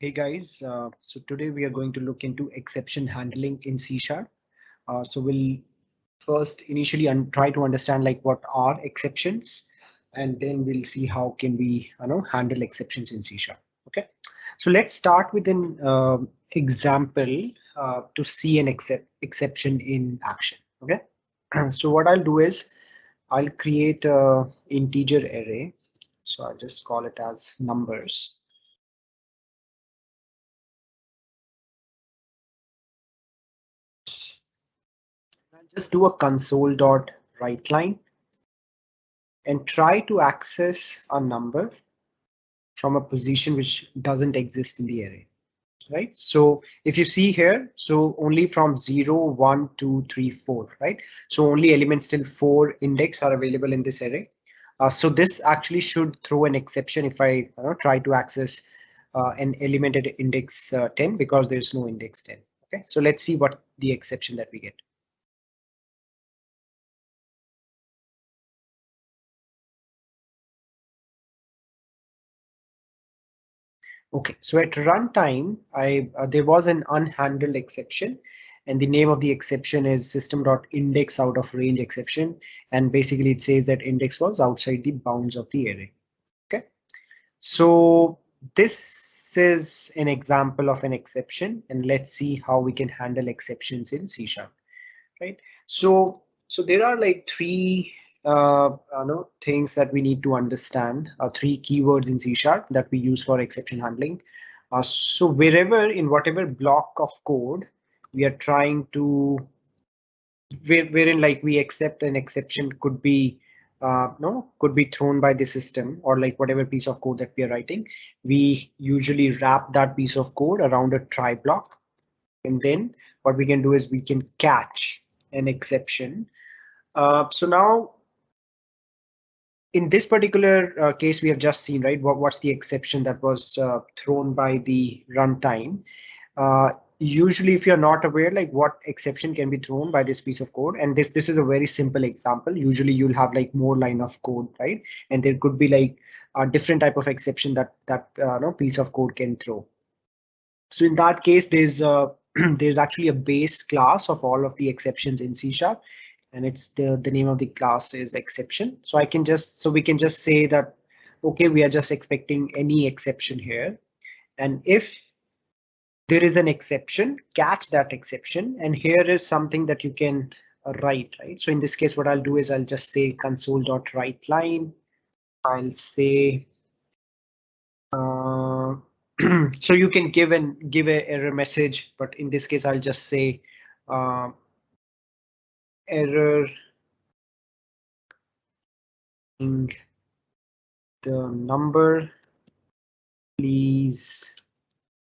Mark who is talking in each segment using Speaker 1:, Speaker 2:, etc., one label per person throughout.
Speaker 1: Hey guys, so today we are going to look into exception handling in C#. So we'll first initially try to understand like what are exceptions, and then we'll see how can we handle exceptions in C#. Okay, so let's start with an example to see an exception in action. Okay, so what I'll do is I'll create a integer array. So I'll just call it as numbers. I'll just do a console.writeLine and try to access a number from a position which doesn't exist in the array, right? So if you see here, so only from 0, 1, 2, 3, 4, right? So only elements till 4 index are available in this array. So this actually should throw an exception if I try to access an element at index 10 because there's no index 10. Okay, so let's see what the exception that we get. Okay, so at runtime, there was an unhandled exception, and the name of the exception is system.index out of range exception, and basically it says that index was outside the bounds of the array. Okay, so this is an example of an exception, and let's see how we can handle exceptions in C#. Right? So there are like three things that we need to understand, three keywords in C# that we use for exception handling. So wherever in whatever block of code we are trying to, wherein like we accept an exception could be could be thrown by the system, or like whatever piece of code that we are writing, we usually wrap that piece of code around a try block, and then what we can do is we can catch an exception. So now in this particular case, we have just seen, right, what's the exception that was thrown by the runtime. Usually, if you're not aware, like what exception can be thrown by this piece of code, and this is a very simple example. Usually, you'll have like more line of code, right, and there could be like a different type of exception that piece of code can throw. So in that case, there's there's actually a base class of all of the exceptions in C#, and it's the name of the class is exception. So we can just say that, okay, we are just expecting any exception here, and if there is an exception, catch that exception, and here is something that you can write, right? So in this case, what I'll do is I'll just say console.writeLine. I'll say so you can give an error message, but in this case I'll just say error in the number, please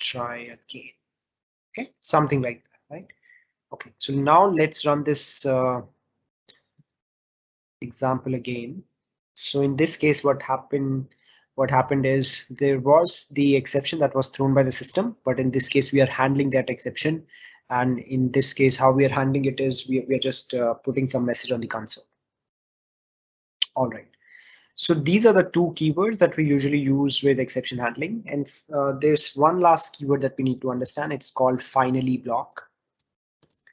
Speaker 1: try again. Okay, something like that, right? Okay, so now let's run this example again. So in this case, what happened is there was the exception that was thrown by the system, but in this case we are handling that exception, and in this case how we are handling it is we are just putting some message on the console. All right, so these are the two keywords that we usually use with exception handling, and there's one last keyword that we need to understand. It's called finally block.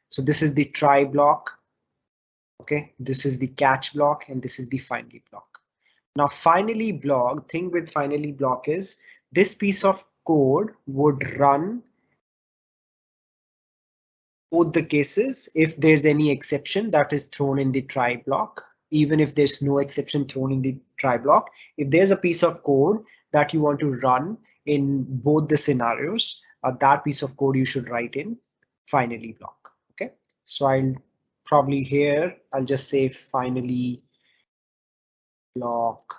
Speaker 1: So this is the try block, okay, this is the catch block, and this is the finally block. Now, finally block, thing with finally block is this piece of code would run both the cases if there's any exception that is thrown in the try block, even if there's no exception thrown in the try block. If there's a piece of code that you want to run in both the scenarios, that piece of code you should write in finally block. Okay, so I'll probably here, I'll just say finally block.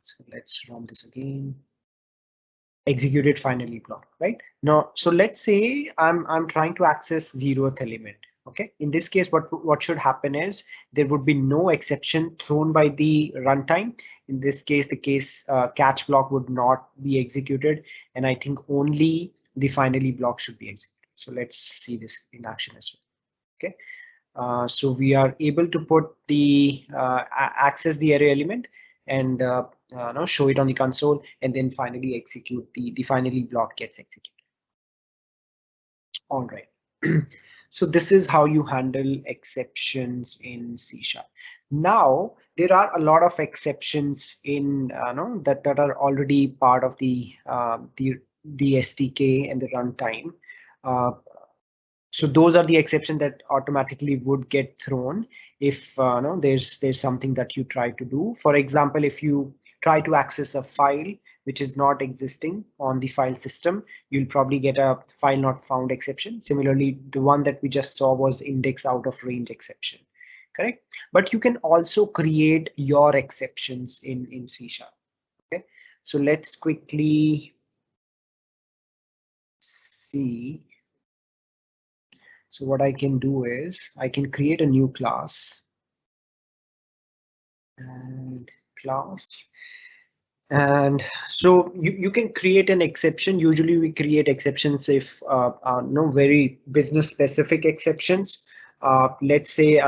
Speaker 1: So let's run this again. Executed finally block, right? Now, so let's say I'm trying to access 0th element. Okay, in this case, what should happen is there would be no exception thrown by the runtime. In this case, the catch block would not be executed, and I think only the finally block should be executed. So let's see this in action as well. Okay, So we are able to put the access the array element and no, show it on the console, and then finally execute the finally block gets executed. All right. So this is how you handle exceptions in C#. Now there are a lot of exceptions in no, that are already part of the SDK and the runtime. Uh, so those are the exceptions that automatically would get thrown if no, there's something that you try to do. For example, if you try to access a file which is not existing on the file system, you'll probably get a file not found exception. Similarly, the one that we just saw was index out of range exception, correct? But you can also create your exceptions in C#. Okay, so let's quickly see. So what I can do is I can create a new class and class. And so you can create an exception. Usually we create exceptions if no very business specific exceptions. Let's say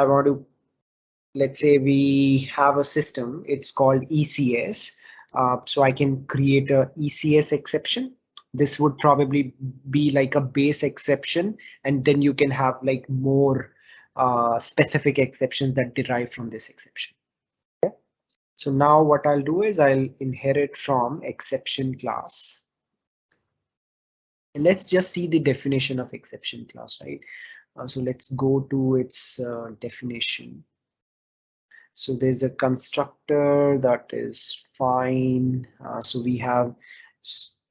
Speaker 1: let's say we have a system, it's called ECS. So I can create a ECS exception. This would probably be like a base exception, and then you can have like more specific exceptions that derive from this exception. Okay? So now what I'll do is I'll inherit from exception class. And let's just see the definition of exception class, right? So let's go to its definition. So there's a constructor that is fine. So we have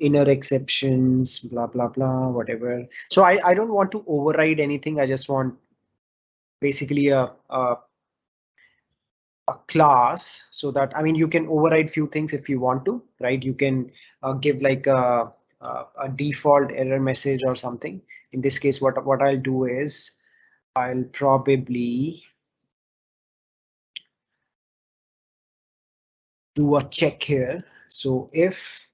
Speaker 1: inner exceptions, blah, blah, blah, whatever. So I don't want to override anything. I just want basically a class, so that, I mean, you can override few things if you want to, right? You can give like a default error message or something. In this case, what I'll do is I'll probably do a check here. So if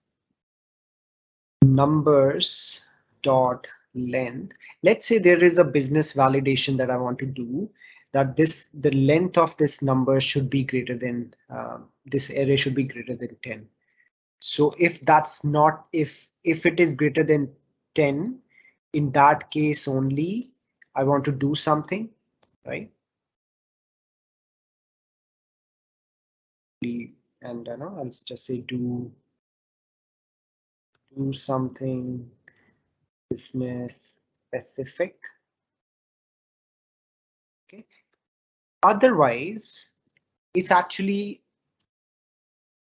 Speaker 1: numbers dot length, let's say there is a business validation that I want to do, that the length of this number should be greater than this array should be greater than 10. So if that's not, if it is greater than 10, in that case only I want to do something, right? And I'll just say do something business specific. Okay. Otherwise, it's actually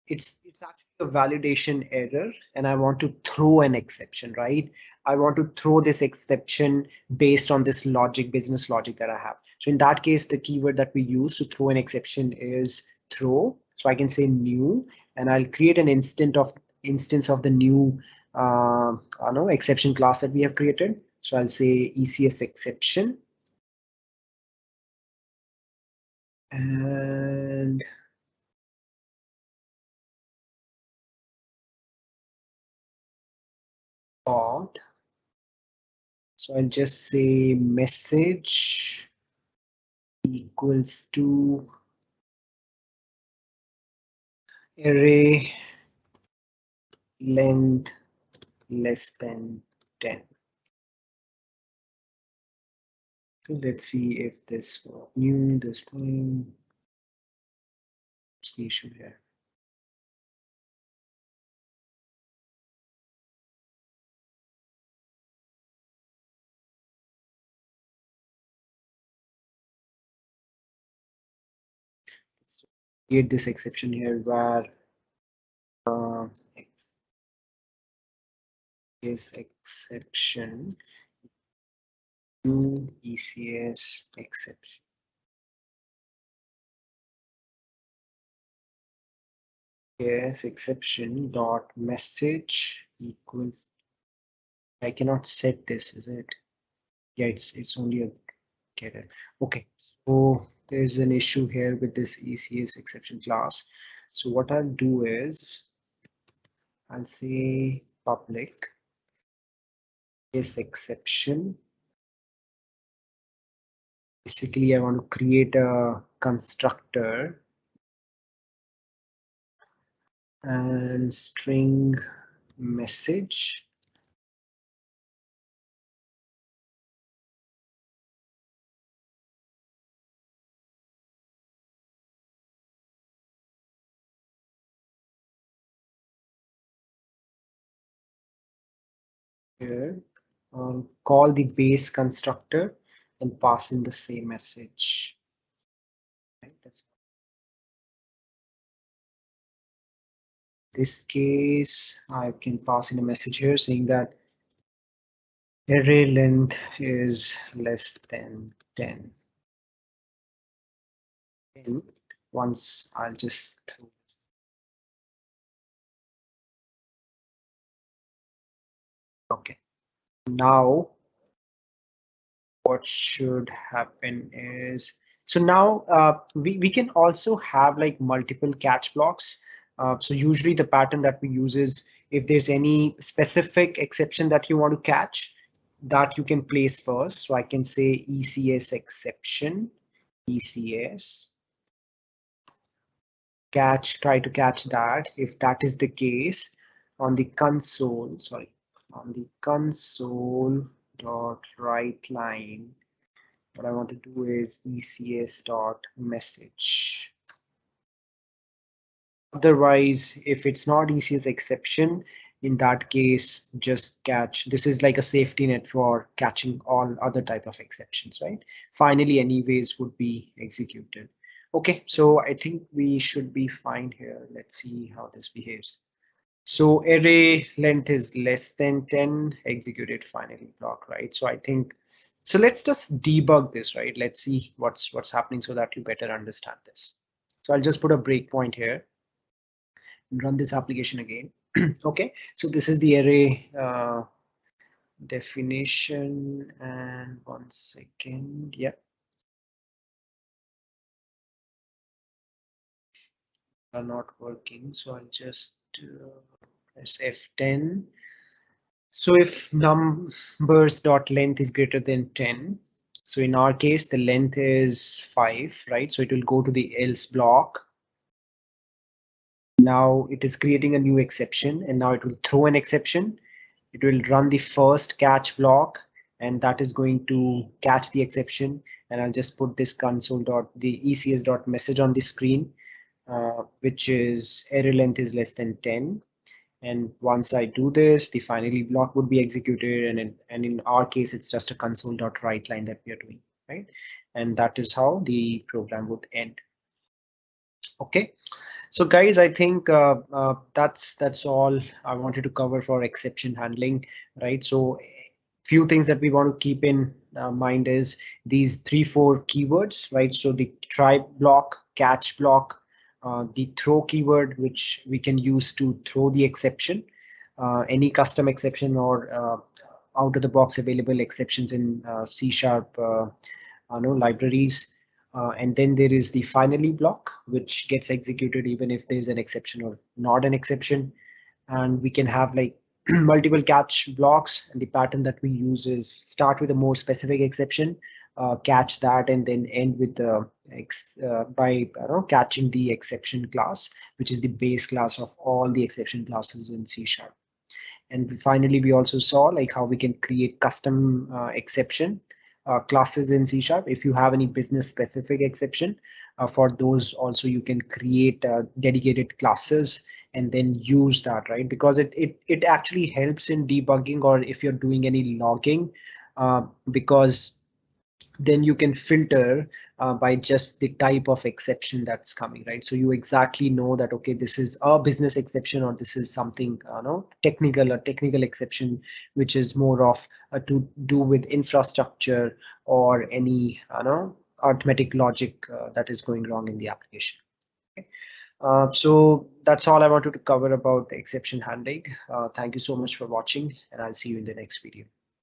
Speaker 1: it's actually a validation error, and I want to throw an exception, right? I want to throw this exception based on this logic, business logic that I have. So in that case, the keyword that we use to throw an exception is throw. So I can say new, and I'll create an instance of the new exception class that we have created. So I'll say ECS exception. And so I'll just say message equals to array length less than 10. Okay, let's see if this new this thing. What's the issue here? Let's create this exception here where x is exception new ECS exception. Yes, exception dot message equals. I cannot set this, is it? Yeah, it's only a getter. Okay, so there's an issue here with this ECS exception class. So what I'll do is I'll say public is exception Basically, I want to create a constructor and string message. Here, call the base constructor and pass in the same message. Right? This case, I can pass in a message here saying that array length is less than 10. And once I'll just okay. Now what should happen is, so now we can also have like multiple catch blocks. So usually the pattern that we use is if there's any specific exception that you want to catch, that you can place first. So I can say ECS exception, ECS catch, try to catch that. If that is the case, on the console, sorry, on the console dot write line, what I want to do is ECS dot message. Otherwise, if it's not ECS exception, in that case, just catch. This is like a safety net for catching all other type of exceptions, right? Finally, anyways would be executed. Okay, so I think we should be fine here. Let's see how this behaves. So array length is less than 10, executed finally block, right? So I think, so let's just debug this, right? Let's see what's happening so that you better understand this. So I'll just put a breakpoint here and run this application again. Okay, so this is the array definition, and 1 second, yeah, are not working. So I'll just press F10. So if numbers dot length is greater than 10, so in our case, the length is 5, right? So it will go to the else block. Now it is creating a new exception, and now it will throw an exception. It will run the first catch block, and that is going to catch the exception. And I'll just put this console dot the ECS dot message on the screen, which is array length is less than 10. And once I do this, the finally block would be executed. And in our case, it's just a console.write line that we are doing, right? And that is how the program would end. Okay. So guys, I think that's all I wanted to cover for exception handling, right? So few things that we want to keep in mind is these 3-4 keywords, right? So the try block, catch block, the throw keyword, which we can use to throw the exception, any custom exception or out of the box available exceptions in C#, libraries. And then there is the finally block, which gets executed even if there's an exception or not an exception. And we can have like multiple catch blocks, and the pattern that we use is start with a more specific exception, catch that, and then end with the by catching the exception class, which is the base class of all the exception classes in C#. And finally, we also saw like how we can create custom exception classes in C#. If you have any business specific exception, for those also you can create dedicated classes and then use that, right? Because it actually helps in debugging, or if you're doing any logging, because then you can filter by just the type of exception that's coming, right? So you exactly know that, okay, this is a business exception, or this is something technical, a technical exception, which is more of to do with infrastructure or any arithmetic logic that is going wrong in the application. Okay. So that's all I wanted to cover about exception handling. Thank you so much for watching, and I'll see you in the next video.